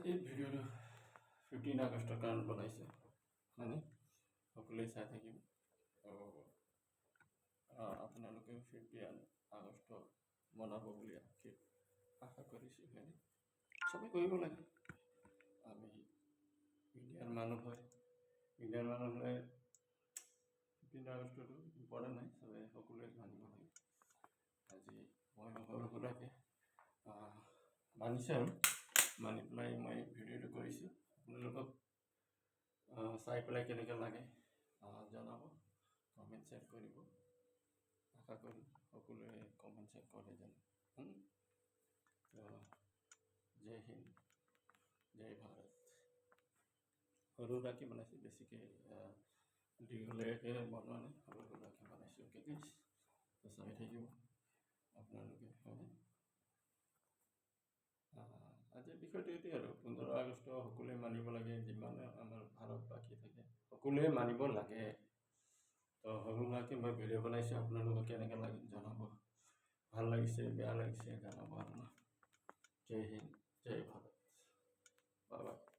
এই ভিডিঅ'টো 15 আগষ্টৰ কাৰণে বনাইছে হয়নে সকলোৱে চাই থাকিব আৰু আপোনালোকে 15 আগষ্ট মনাব বুলি আশা কৰিছোঁ হয়নে চবেই কৰিব লাগে আমি ইণ্ডিয়াৰ মানুহ হয় ইণ্ডিয়াৰ মানুহ হ'লে 15 আগষ্টটো ইম্পৰ্টেণ্ট নাই চবেই সকলোৱে মানিব লাগে আজি মই সৰু সুৰাকৈ মানিছে আৰু মানি পেলাই মই ভিডিঅ'টো কৰিছোঁ আপোনালোকক চাই পেলাই কেনেকৈ লাগে জনাব কমেণ্ট শ্বেয়াৰ কৰিব আশা কৰোঁ সকলোৱে কমেণ্ট শ্বেয়াৰ কৰে যেন জয় হিন্দ জয় ভাৰত সৰু সুৰাকৈ বনাইছোঁ বেছিকৈ দীঘলীয়াকৈ বনোৱা নাই সৰু সুৰাকৈ বনাইছোঁ অ'কে গাইছ চাই থাকিব আপোনালোকে হয়নে আজিৰ বিষয়টো এইটোৱে আৰু 15 আগষ্ট সকলোৱে মানিব লাগে যিমানে আমাৰ ভাৰত বাকী থাকে সকলোৱে মানিব লাগে তো সৰু সুৰাকৈ মই ভিডিঅ' বনাইছোঁ আপোনালোকক কেনেকৈ লাগে জনাব ভাল লাগিছে বেয়া লাগিছে জনাব আৰু জয় হিন্দ জয় ভাৰত বাই বাই